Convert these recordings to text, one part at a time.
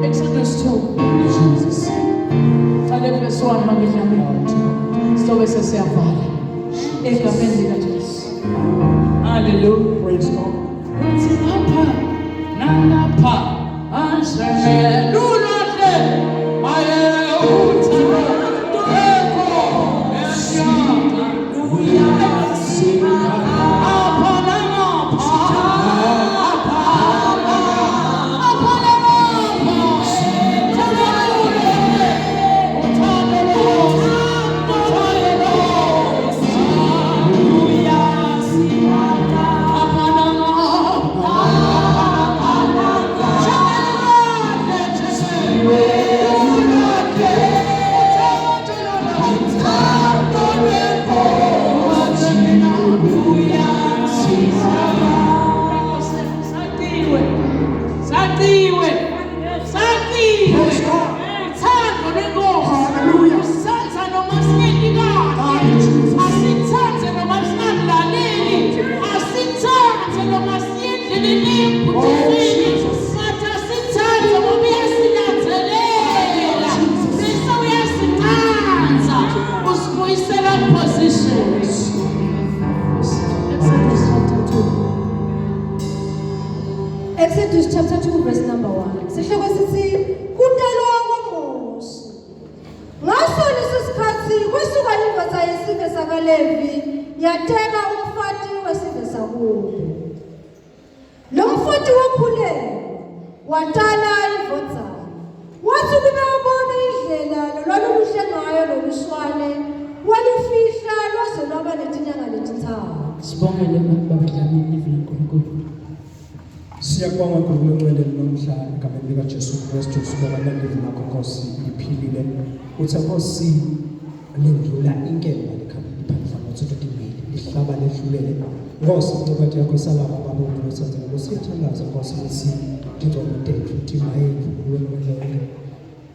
Exodus 2. Jesus. Verse 1 Hallelujah. Praise God. Exodus chapter 2 verse number 1. Sihloko sithi kudalwa koMosi. Ngaso leso sikhathi kusuka indvodza yesizwe sakaLevi yateka umfati wesizwe sakubo. Lo mfati wakhule watala indvodza. Wathi kube ubona indlela lolwaluhle ngayo loluswane walufihla lwaze lwaba netinyanga letithathu. Sibongele babadlamini uNkulunkulu. Siyabonga ngokulungele nomhla egameni lika Jesu Kristu sibonga ngendlela lakho Nkosi iphilile uthi Nkosi lendlula inkemba lekhambile phandle ngathi tudimile lihlaba lehlulele Nkosi incwadi yakho salama baba uNkulunkulu Nkosi siyathandaza Nkosi ukuthi ingcono tethu tima yethu wena wonke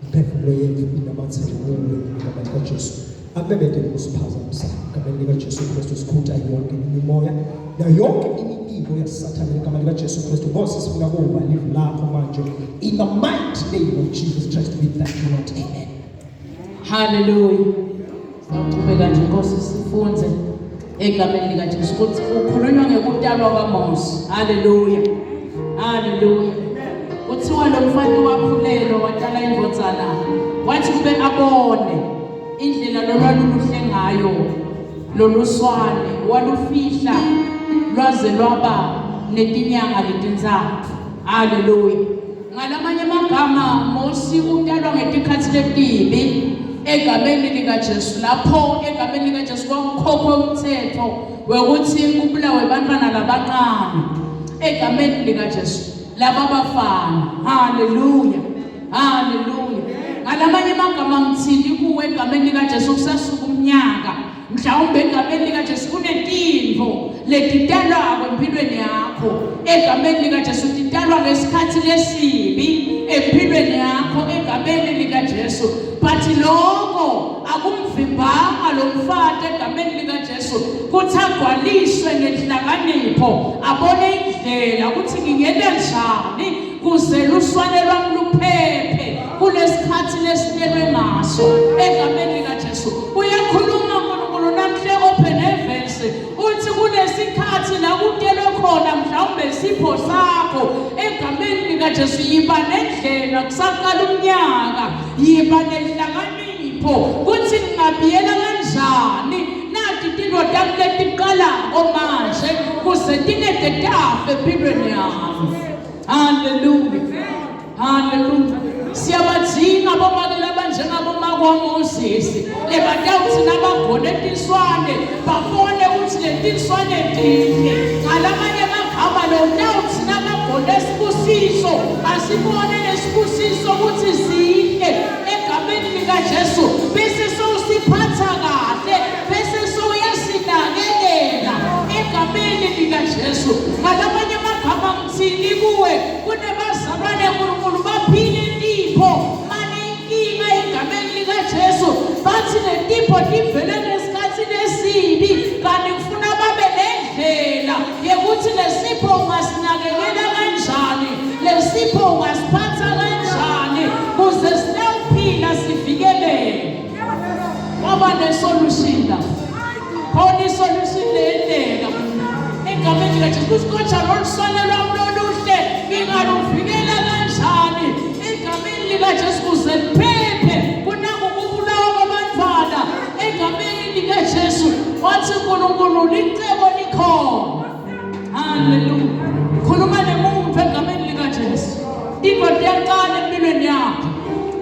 imphefumulo yethu inamathele kuwe egameni lika Jesu abebede ukusiphazamisa egameni lika Jesu Kristu sikhutha yonke imimoya na yonke imibiko yasathana egameni lika Jesu Kristu Nkosi sifuna kuba live lapho manje in the mighty name of Jesus Christ we thank you Lord amen. Hallelujah. Sawuqhubeka nje Nkosi sifunze egameni lika Jesu ukuthi ukhulunywa ngekudalwa kwaMosi. Hallelujah. Hallelujah. Kuthiwa lo mfana wakhulelwa watala indvodzana wathi kube abone indlela lolwaluhle ngayo loluswane walufihla lwaze lwaba netinyanga letintsathu. Hallelujah. Ngalamanye amagama Mosi udalwa ngetikhathi letibi egameni lika Jesu lapho egameni lika Jesu kwakukhokhwe umthetho wekuthi kubulawe bantwana labancane egameni lika Jesu laba bafana. Hallelujah. Hallelujah. Ngalamanye amagama ngithini kuwe egameni lika Jesu kusasuka umnyaka mhlawumbe egameni lika Jesu kunetinto letidalwa empilweni yakho egameni lika Jesu tidalwa ngesikhathi lesibi empilweni yakho egameni lika Jesu but lokho akumvimbanga lo mfati egameni lika Jesu kuthi agwaliswe ngenhlakanipho abone indlela ukuthi ngingena njani kuze luswane lwami luphephe kulesikhathi lesibelwe ngaso egameni lika Jesu. Uyakhuluma uNkulunkulu namhle open heavens uthi kunesikhathi la kutelwe khona mhlawumbe isipho sakho egameni lika Jesu yiba nendlela kusaqala umnyaka yiba nenhlakanipho kuthi ngingabiyela kanjani nathi tinto tami letiqala omanje kuze tingede tafe empilweni yami. Hallelujah. Hallelujah. Siyabadinga abomake abanjengabomake waMoses lebatawuthi nabagone etiswane babone ukuthi letiswane dinge ngalamanye amagama lo tawuthi nabagone esibusiso ukuthi zihle egameni likaJesu bese sowusiphatha kahle bese soyasinakekela egameni likaJesu. Ngamanye amagama ngithini kuwe kunebazalwane uNkulunkulu baphile intipho manenkinga egameni likaJesu bathi le ntipho livele ngesikhathini esibi kanti kufuna babe nendlela yokuthi lesipho ungasinakekela kanjani lesipho ungasiphatha kanjani kuze sinokuphila sivikeleke. Kwaba nesolution la khona isolution lendlela egameni likaJesu kuskotsha loluswane lwami loluhle ngingaluvikela kanjani egameni likaJesu kuze liphephe kunako ukubulawa kwabantwana egameni likaJesu. Wathi uNkulunkulu licebo likhona. Haleluya. Khuluma nemuntu egameni likaJesu. Indoda yaqala empilweni yakhe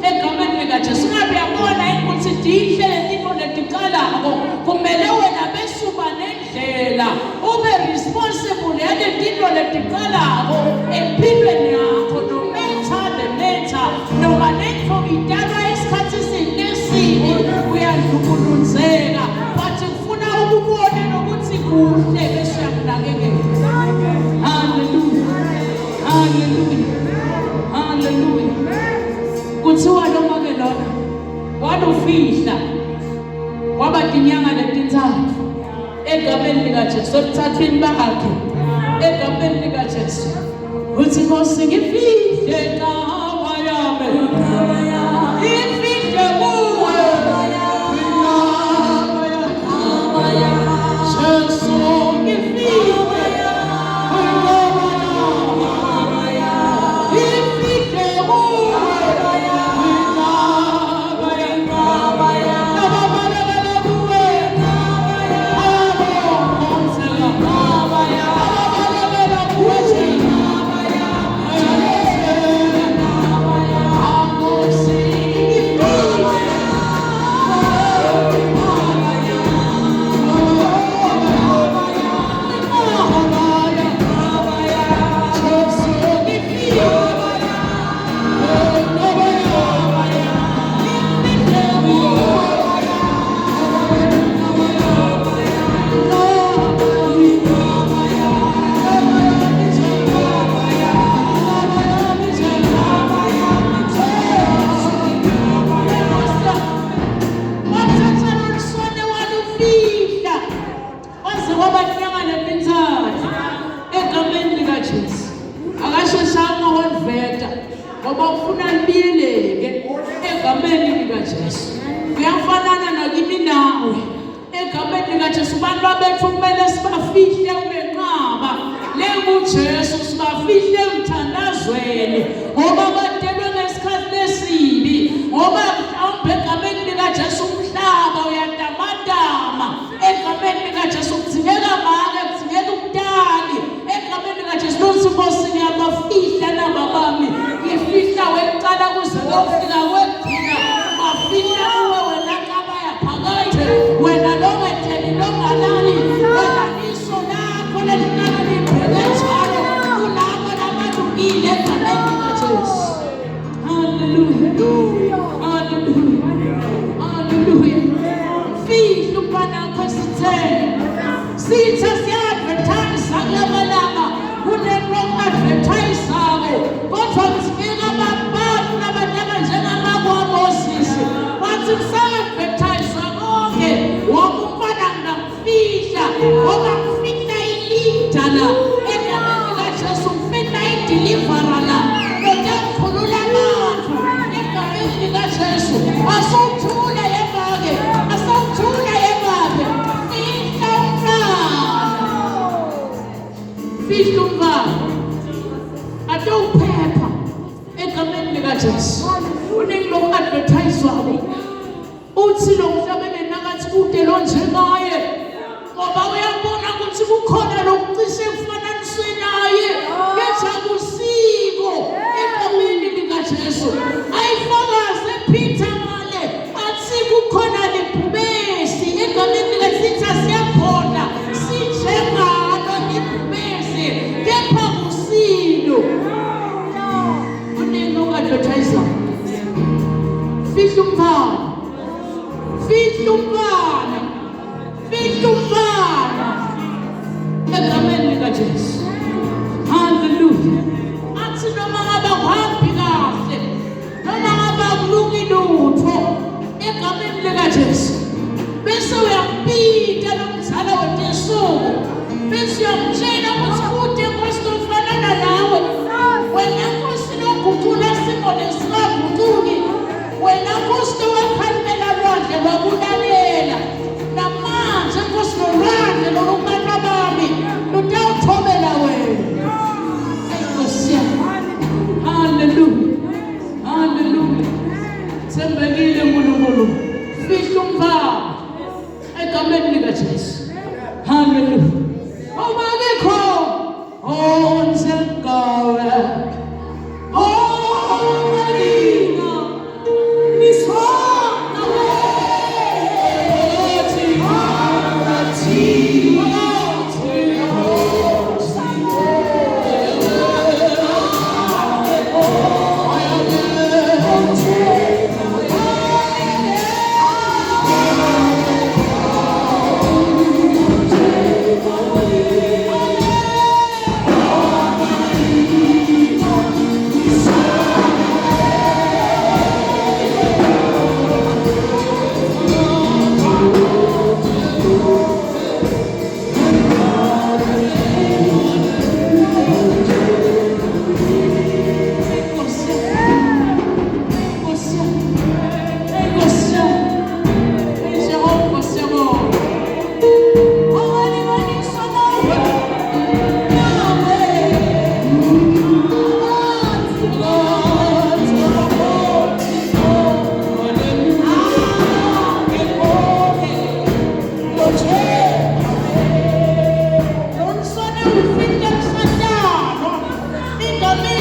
egameni likaJesu. Ngabe yabona ukuthi dihle into letiqalako kumele wena besuba nendlela ube responsible yale into letiqalako empilweni yakho no matter the matter noma netho idalwa isikhathi sinesibi uyadlukuluzeka but ufuna ukubona ukuthi kuhle bese uyakunakekela. Hallelujah. Hallelujah. Hallelujah. Kuthiwa noma ke lona walufihla wabadinyanga letintathu egameni likaJesu sokuthathweni bakhe egameni likaJesu uthi Nkosi ngifihle ekhaya yami ifihle kuwe Jesu ngifihle ngoba ufuna libiyeleke egameni likaJesu. Kuyafanana nakimi nawe egameni likaJesu. Abantu abethu kumele sibafihle unenqaba lenguJesu, sibafihle emthandazweni ngoba badelwe ngesikhathi lesibi, ngoba mhlawumbe egameni likaJesu umhlaba uyadamadama egameni likaJesu kudzingeka manje kudzingeka ubutali egameni likaJesu. Luthi Nkosi ngiyabafihla nababami ngifihla wekuqala kuze kuyofika kwekugcina bafihla kuwe wena kabaya phakathi wena longetheni longalali wena liso lakho lelihlala libheke njalo kulabo labalungile egameni likaJesu. Hallelujah. Hallelujah. Hallelujah. Fihla umntwana wakho esitheni sithe siya-advertise kulamalanga kune-wrong advertise-ako kodwa kufika abantu nabantu abanjengamabomosisi bathi kusa-advertise konke wonke umfana ngingamfihla ngoba ngifihla ilida la egameni likaJesu, ngifihla idilivara la nokukhulula abantu egameni likaJesu. Asawuthule yebake, asawuthule yebake, fihla umfana, fihla umfana atowuphepha egameni likaJesu. Uningi loku-advertise wabo uthi lo mhlabeni nakathi kude lo njengaye ngoba uyabona ukuthi kukhona lokucishe kufananiswe naye ngejakusiko egameni likaJesu. Ayifakaze Peter ngale athi kukhona libhubesi egameni likaJesu. Siyakhona sinjengalo libhubesi kepha kusilo. Uningi loku-advertise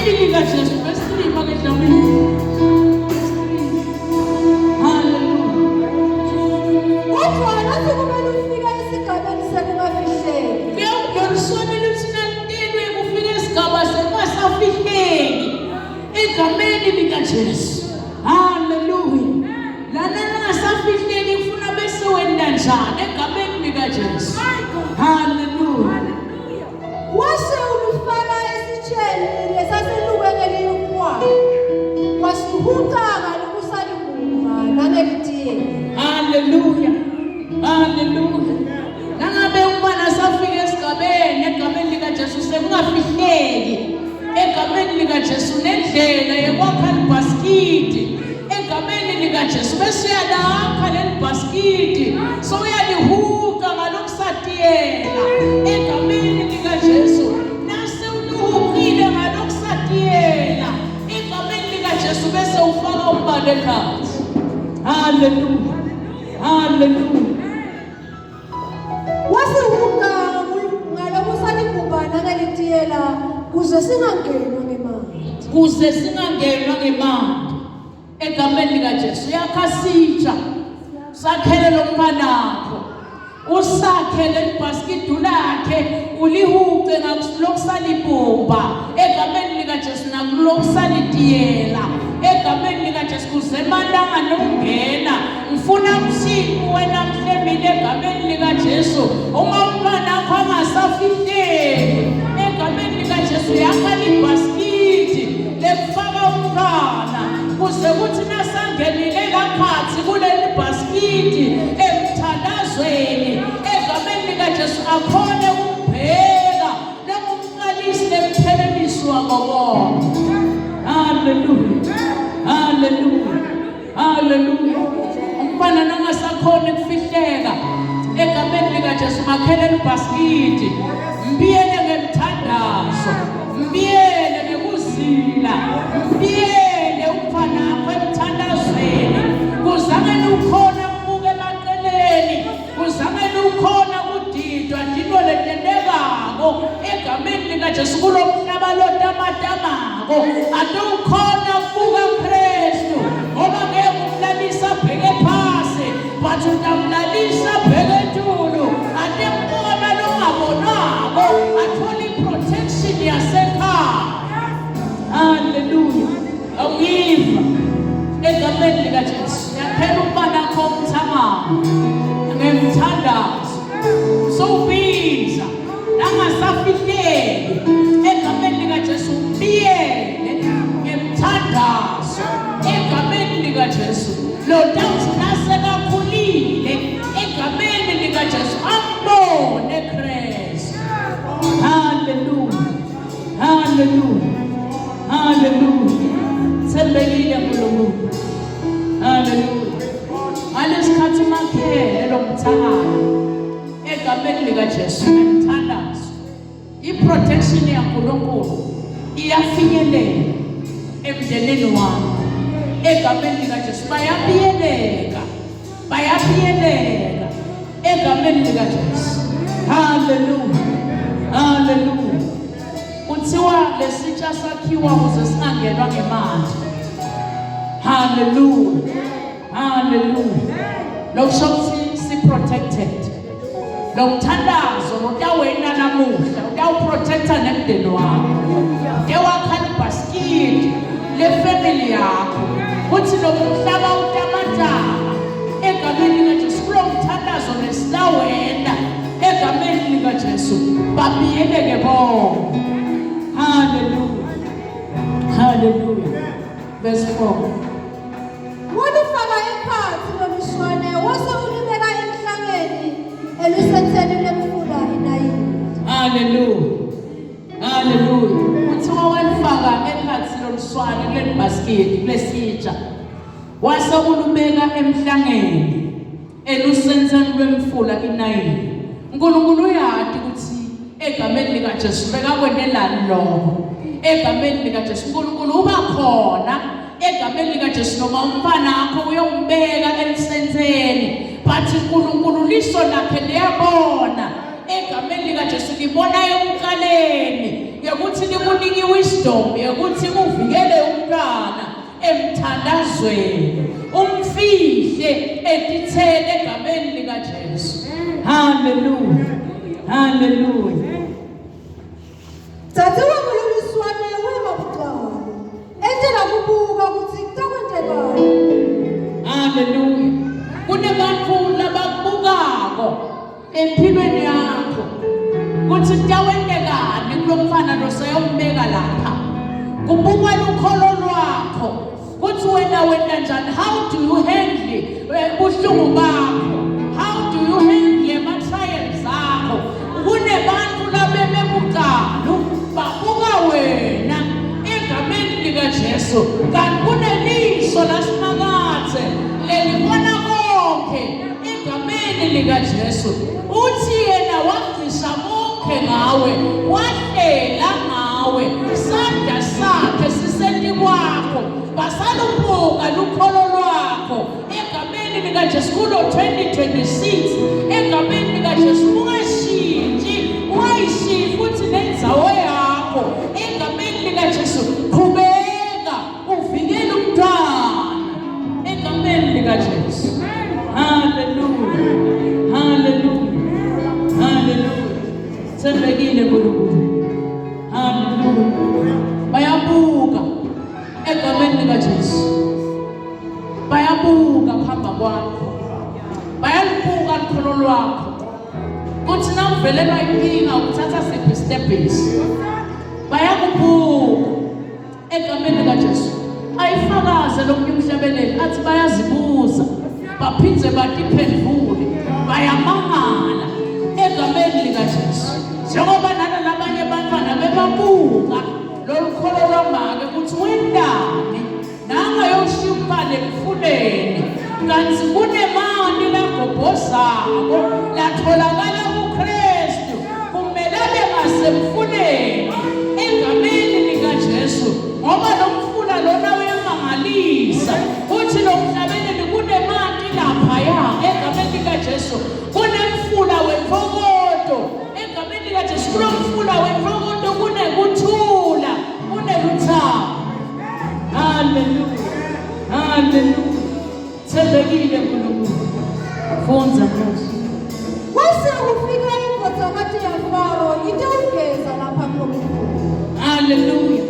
Egameni likaJesu besilima ke dlamini. Hallelujah. Kodwa nathi kumele ufike esigabeni sekungafihleki. Kuyokuloliswana luthina ntilwe kufika esigaba sengasafihleki. Egameni likaJesu. Hallelujah. Lana nangasafihleki kufuna bese wenda njani egameni likaJesu. Hallelujah. Wase ulufaka esitsheni lesaselukeke liyukhwayo. Wasihuqa lokusalibuma nangelitiyeni. Hallelujah. Hallelujah. Nangabe umntwana asafika esigabeni egameni likaJesu sekungafihleki. Egameni likaJesu nendlela yokwakha ibhasikidi. Egameni likaJesu bese uyalakha leli bhasikidi. So uyalihuka ngalokusatiyela. Egameni likaJesu. Nase uluhukile ngalokusatiyela. Egameni likaJesu bese ufaka umbane phansi. Hallelujah. Hallelujah. Wasihuqa ngalokusalibuma nangelitiyela kuze singangenwa ngemali. Kuze singangenwa ngemali. Egameni likaJesu yakhasitsha. Sakhele lo mfanakho. Usakhele ibhasikidi lakhe ulihuqe ngakulokusalibumba. Egameni likaJesu nakulokusalitiyela. Egameni likaJesu kuze malanga nokungena. Ngifuna ukuthini wena mhlembile egameni likaJesu. Uma umntwana wakho angasafihleki. Egameni likaJesu yakhala ibhasikidi lekufaka umntwana. Kuze kuthi nasangenile laphansi kuleli bhasikidi emthandazweni. Egameni likaJesu akhone ukubheka nangumqalisi lemthelelisi wako konke. Hallelujah. Hallelujah. Hallelujah. Umfana nangasakhona ukufihleka. Egameni likaJesu makhelele ibhasikidi. Mbiyele ngemthandazo. Mbiyele ngekuzila. Mbiyele umfana wakho emthandazweni. Kuzamele ukhona ukubuka emaqeleni. Kuzamele ukhona ukudidwa ndilo letendekako. Egameni likaJesu kulomhlaba lotamathamako. Ate ukhona ukubuka Kristu. Ngoba ngeke umlalisa bheke phasi. But utamlalisa bheke entulu. Ate mbona longabonako. Athole protection yasekhaya. Hallelujah. Awuyiva. Egameni likaJesu. Yakhela umbane wakho umthangamo. Ngemthandazo. Sobiza. Nangasafihleki. Egameni likaJesu mbiyele. Ngemthandazo. Egameni likaJesu. Lo dawuthi nasekakhulile. Egameni likaJesu ambone Kristu. Hallelujah. Hallelujah. Hallelujah. Sembekile uNkulunkulu. Hallelujah. Alesikhathi makhele lomthakalo. Egameni likaJesu ngimthandazo. I-protection yaNkulunkulu iyafinyelela emndenini wami. Egameni likaJesu bayabiyeleka. Bayabiyeleka. Egameni likaJesu. Hallelujah. Hallelujah. Kuthiwa lesitsha sakhiwa ukuze singangenwa ngemali. Hallelujah. Hallelujah. Lokusho ukuthi si-protected. Lokuthandazo utawena namuhla, utawuprotecta nemndeni wakho. Ewakhala ibhasikidi lefamily yakho. Kuthi nomhlaba utamatama. Egameni likaJesu kulomthandazo nesitawena. Egameni likaJesu babiyeleke bonke. Hallelujah. Hallelujah. Verse 4. Walufaka ekhathi loluswane wase ulibeka emhlangeni elusetheni lemfula iNayili. Hallelujah. Hallelujah. Kuthiwa walufaka ekhathi loluswane kuleli bhasikidi kulesitsha. Wase ulubeka emhlangeni elusetheni lwemfula iNayili. uNkulunkulu uyadi ukuthi egameni likaJesu bekakwendelani lokho. Egameni likaJesu uNkulunkulu uba khona. Egameni likaJesu noma umfana wakho uyombeka elisenzeni. But uNkulunkulu liso lakhe liyabona. Egameni likaJesu libona ekuqaleni. Yokuthi likunikiwe wisdom yokuthi uvikele umntwana emthandazweni umfihle edithele egameni lika Jesu. Hallelujah. Hallelujah. Dzadzewabo loluswane wemabucala endlela kubuka ukuthi kutakwenzekani. Hallelujah. Kunebantfu labakubukako empilweni yakho kuthi kutawentekani kulomfana loseyombeka lapha. Kubukwa lukholo lwakho kuthi wena wena njani. How do you handle ubuhlungu bakho? How do you handle ama-trials akho? Kunebantfu labemebucalo babuka wena egameni lika Jesu kanti kuneliso lasimakathe lelibona konke egameni lika Jesu. Uthi yena wafisa konke ngawe wahlela ngawe isandla sakhe sisenti kwakho basalubuka lukholo lwakho egameni lika Jesu kulo 2026 egameni lika Jesu. Ungashintshi ungayishiyi futhi nendzawo yakho egameni lika Jesu. Qhubeka uvikele umntwana egameni lika Jesu. Hallelujah. Hallelujah. Hallelujah. Sembekile nkulunkulu. Hallelujah. Bayabuka egameni lika Jesu. Bayabuka phamba kwakho. Bayalubuka lukholo lwakho. Kuthi nawuvelelwa inkinga uthatha siphi steps. Bayakubuka egameni lika Jesu. Ayifakaze lo muntu umhlabeleli athi bayazibuza baphindze batiphendule bayamangala egameni lika Jesu. Njengoba nalabanye abantwana bebabuka lolukholo lwamake ukuthi wendani nangayoshiya umbane emfuleni kanti kunemali lagobhozako latholakala kuKristu kumele abe ngasemfuleni egameni lika Jesu. Ngoba lo mfula lona uyamangalisa uthi lo mhlabeni kunemali laphaya egameni lika Jesu. Kunemfula wemfokodo egameni lika Jesu. Kulo mfula wemfokodo kunekuthula kuneluthando. Hallelujah. Hallelujah. Sembekile nkulunkulu. Funza Nkosi. Kwase kufika inkodzakati ya Faro itawugeza lapha khomkhulu. Hallelujah.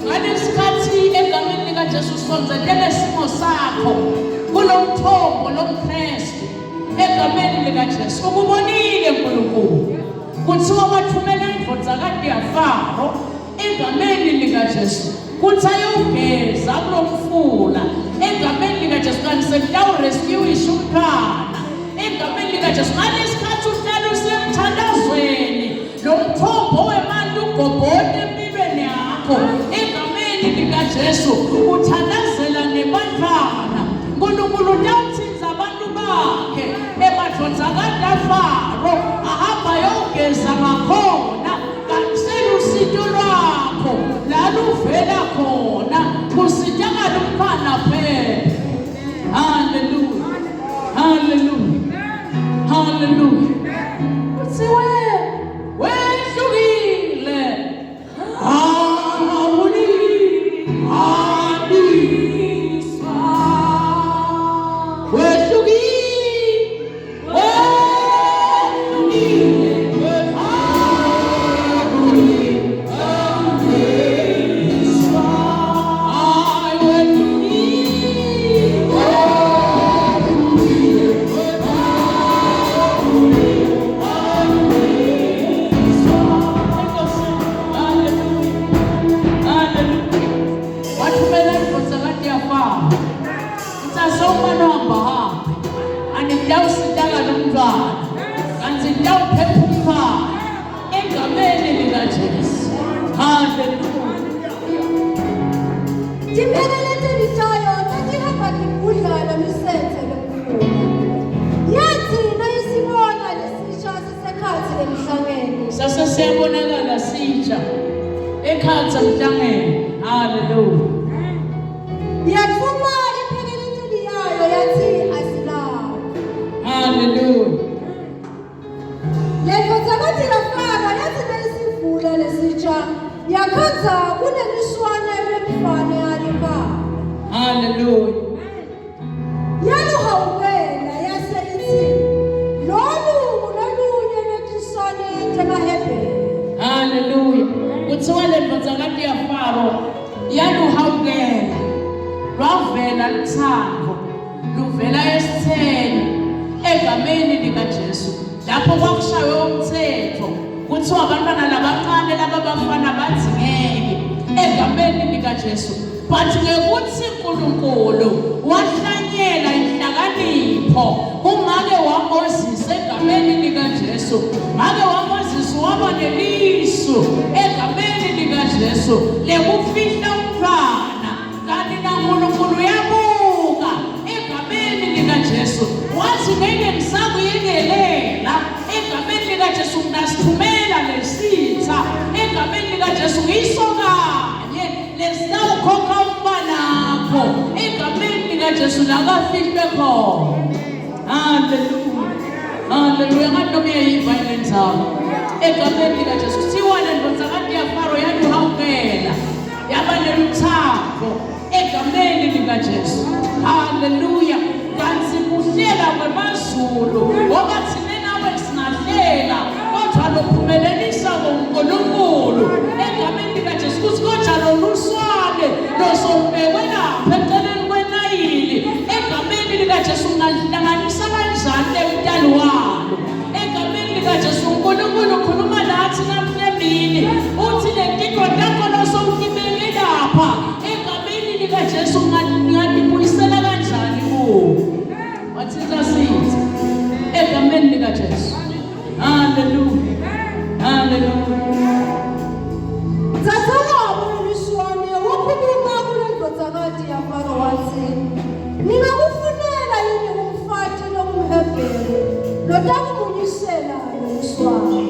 Ngalesikhathi egameni lika Jesu sonzele simo sakho kulomthombo lomKristu egameni lika Jesu. Ukubonile nkulunkulu kuthiwa wathumela inkodzakati ya Faro egameni lika Jesu kuthi ayogeza kulomfula egameni lika Jesu kanti sekutawurescuisha umntwana egameni lika Jesu. Ngalesikhathi uhlala usemthandazweni lo mthombo wemali ugobhoda empilweni yakho egameni lika Jesu uthandazela nebantwana. Nkulunkulu utawuthinza abantu bakhe emadlodzakati aFaro ahamba ayogeza ngakhona kanti selusito lwakho laluvela khona kusitakala umfana phela. Hallelujah. Hallelujah. Hallelujah. Uthi wehlukile awuliswa wehlukile sasesiyabonakala sitsha ekhatha mhlangene. Hallelujah. Yathuma iphekeletheli yayo yathi asilawo. Hallelujah. Lenkodzakati ya Faro yathi nayisivula lesitsha yakhanza kuneliswane lemfane alikhaya. Hallelujah. Yaluhawukela yase ithi lolu nolunye lwetiswane temaHebheru. Hallelujah. Kuthiwa le ndodakazi yaFaro yaluhawukela lwavela luthando luvela esitheni egameni likaJesu. Lapho kwakushaywe umthetho kuthiwa abantwana labancane laba bafana bathi ngeke egameni likaJesu. But ngekuthi uNkulunkulu wahlanyela inhlakanipho kungake wamozisa egameni likaJesu, ngake wamozisa waba nelisu egameni likaJesu lekufihla umntwana, kanti naNkulunkulu yabuka egameni likaJesu wathi ngeke ngisakuyekelela egameni likaJesu, nginasithumela lesitha egameni likaJesu ngiyisokanye lesitawukhokha umbanakho egameni likaJesu lakafihlwe khona. Hallelujah. Hallelujah. Ngathi uyayiva le ndaba egameni likaJesu. Kuthiwa le ndodakazi yaFaro yaluhawukela yaba neluthando egameni likaJesu. Hallelujah. Kanti kuhlela kwemazulu ngoba thina nawe sinahlela kodwa lophumelelisa ngoNkulunkulu egameni likaJesu. Kuthi kodwa loluswane losobekwe lapha eceleni kwenayili egameni likaJesu ungalihlanganisa kanjani emntwana walo egameni likaJesu. uNkulunkulu ukhuluma nathi namhla emini uthi lentito takho losowutibeke lapha egameni likaJesu ungalibuyisela kanjani kuwo. Wathitha sithi egameni likaJesu. Hallelujah. Hallelujah. Zathaba uliswane wakhuluma kule ndodakazi yaFaro wathi ningakufunela yini umfati lomHebheru notakumunyisela loluswane.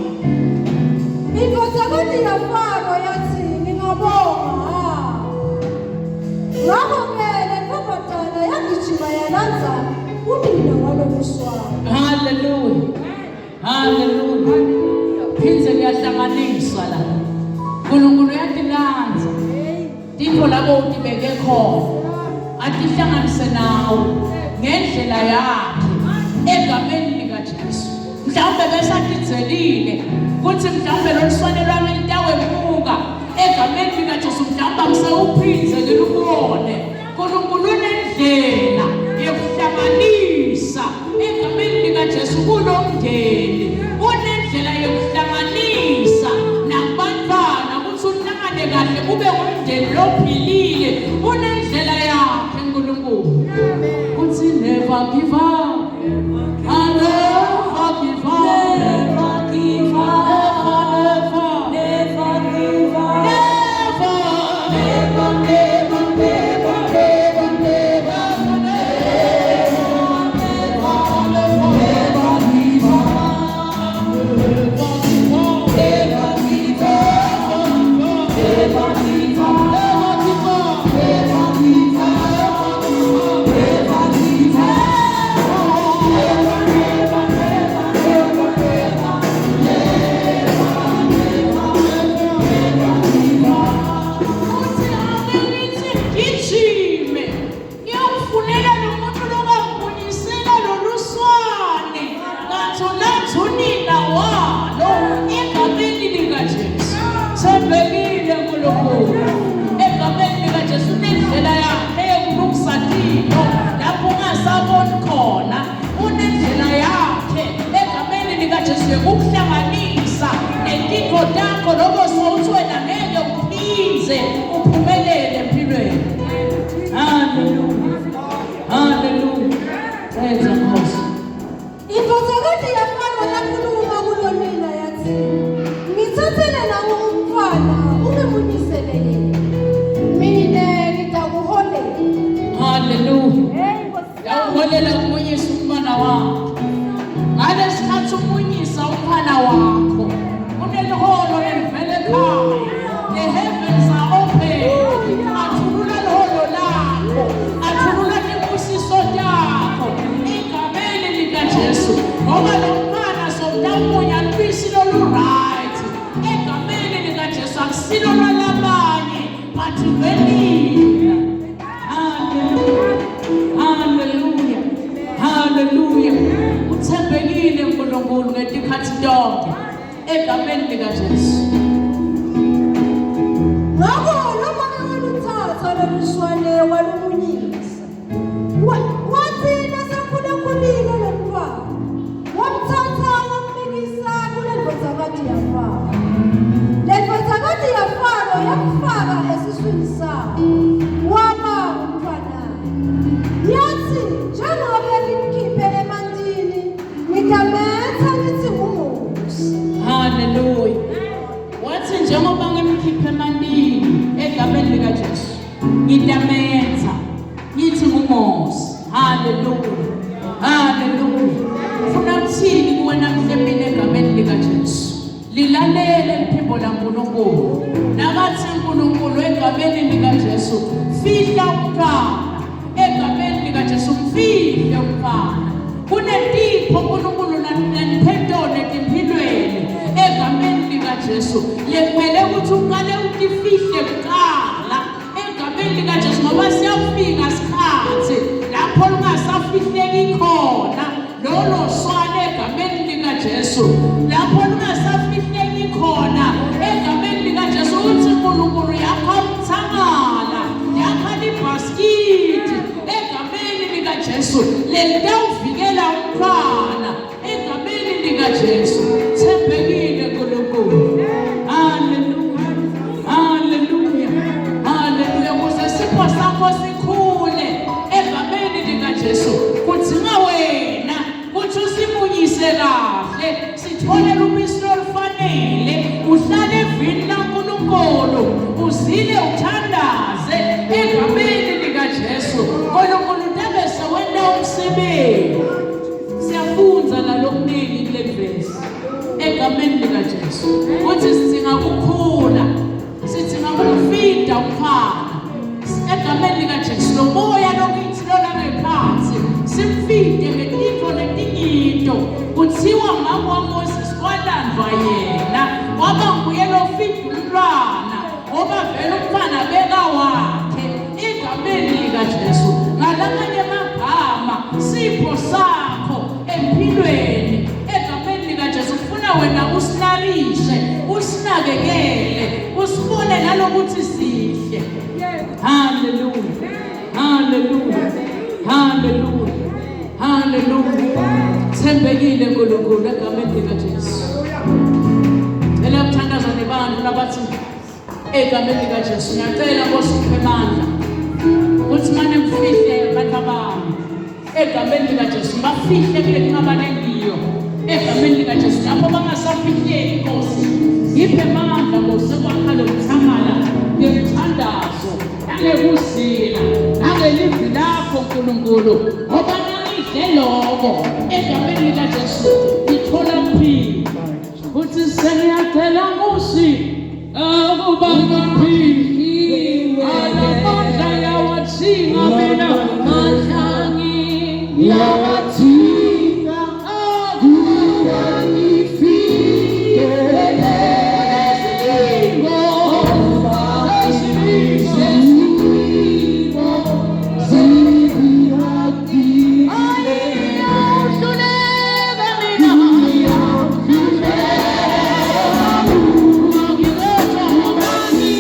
Indodakazi yaFaro yathi ngingabonga. Ngakho-ke le ntombazana yagijima yalanza unina waloluswane. Hallelujah. Hallelujah. Phindze kuyahlanganiswa la. uNkulunkulu uyatilandza tintfo labo utibeke khona atihlanganise nawe ngendlela yakhe egameni likaJesu. Mhlawumbe bese atidzelile kuthi mhlawumbe loluswane lwami litawemuka egameni likaJesu. Mhlawumbe akusawuphindze lubone uNkulunkulu unendlela yokuhlanganisa egameni likaJesu kulomndeni, unendlela yokuhlanganisa nabantwana ukuthi uhlangane kahle kube umndeni lophilile, unendlela yakhe uNkulunkulu. Uthi never give up. I never give up. Never give up. Never give up. Never, never, never, never, never, never, ukuhlanganisa nentiko takho lobo sowuthi wena ngeke uphize uphumelele empilweni. Hallelujah. Hallelujah. Praise the Lord. Indodakazi yaFaro yakhuluma kulonina yathi ngithathele nawo umntwana ungemunyisele yena, mina ngitakuholela. Hallelujah. Yawuholela ukumunyisa umntwana wakho. Ngalesikhathi umunyisa umntwana wakho uneliholo elivele ekhaya. The heavens are open. Athulula liholo lakho, athulula imbusiso yakho egameni likaJesu. Ngoba lo mntwana somntamunya lubisi lolu right egameni likaJesu akusilo lililolwa labanye but lwenina. Hallelujah. Hallelujah. Uthembekile uNkulunkulu ngetikhathi tonke egameni likaJesu. Ngakho noma ngaluthatha lolushwane walumunyisa. Wathi nasekhulakhulile lomfana. Wamthatha wambekisa kule ndodakazi yaFaro. Le ndodakazi yaFaro yamfaka esiswini sakhe. Waba umntwana. Yathi njengoba ngimkhiphe emanzini ngitametha ngithi ngumusi. Hallelujah. Wathi njengoba ngimkhiphe emanzini egameni likaJesu ngitametha ngithi nguMose. Hallelujah. Hallelujah. Ufuna ukuthini kuwena mhlempini egameni likaJesu? Lilalele iphimbo laNkulunkulu. Nakathi uNkulunkulu egameni likaJesu fihla umntwana. Egameni likaJesu mfihle umntwana. Kunetipho uNkulunkulu naniphetone empilweni egameni likaJesu. Lekumele ukuthi uqale utifihle kuqala egameni likaJesu ngoba siyafika isikhathi lapho lungasafihleki khona lolo swane egameni likaJesu. Lapho lungasafihleki khona egameni likaJesu uthi uNkulunkulu yakha umthangala, yakha libhaskithi egameni likaJesu lelitawuvikela umntwana egameni likaJesu. Thembekile uNkulunkulu. Hallelujah. Hallelujah. Hallelujah. Ukuze isipho sakho sikhule egameni likaJesu kudinga wena ukuthi usimunyise kahle, sithole ubisi olufanele, uhlale evini laNkulunkulu, uzile uthandaze egameni likaJesu. uNkulunkulu tabese wena umsebenzi. Siyafunza nalokuningi kule verse egameni likaJesu. Uthi sidinga ukukhula, sidinga ukufida umfana egameni likaJesu. Lo moya lokuthi lona ngephansi simfide ngetinto letinyito. Kuthiwa ngakwaMoses kwalandwa yena waba nguye lofida umntwana ngoba vele umfana beka wakhe egameni likaJesu. Ngalamanye amagama sipho sakho empilweni egameni likaJesu ufuna wena usinarishe, usinakekele, usibone nalokuthi sihle. Hallelujah. Hallelujah. Hallelujah. Hallelujah. Thembekile uNkulunkulu egameni likaJesu. Ela kuthandaza nebantu labathi egameni likaJesu ngiyacela ngosiphe amandla ukuthi manje mfihle abantu abami egameni likaJesu, bafihle kule nqabane ndiyo egameni likaJesu. Lapho bangasafihleki Nkosi, ngiphe amandla Nkosi kwakha lokuthamala ngemthandazo nangekuzila nangelizwi lakho Nkulunkulu ngoba nangihle lokho egameni likaJesu ngithola mpilo. Uthi sengiyacela Nkosi ukuba ngiphile alamandla yawathinga mina madlangi yawathinga akuba ngifikele ezingo ezingo zibiyadi ayawuhluleka mina ayawuhluleka ngibetha amani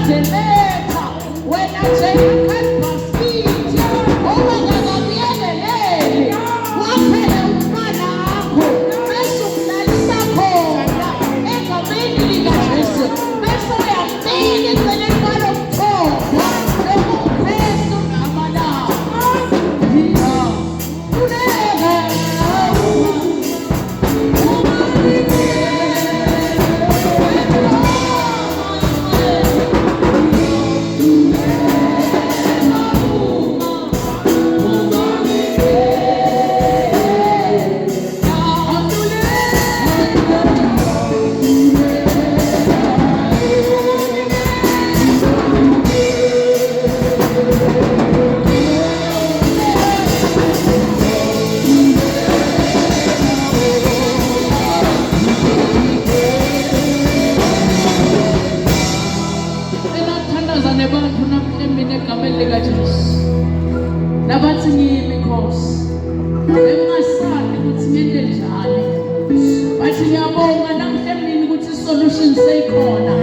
Deleta, wena nje akadbasithi, ongakakuyeleleli, waphele umntwana wakho, bese umlalisa khona, egameni likaJesu, bese uyambika eceleni kwalo mthombo, lokuKristu gama lakho. Enathandaza nebantu namhlanje egameni likaJesu. Nabathi ngiyimi Nkosi. Bengasazi ukuthi ngende njani. Bathi ngiyabonga namhlanje ukuthi isolution seyikhona.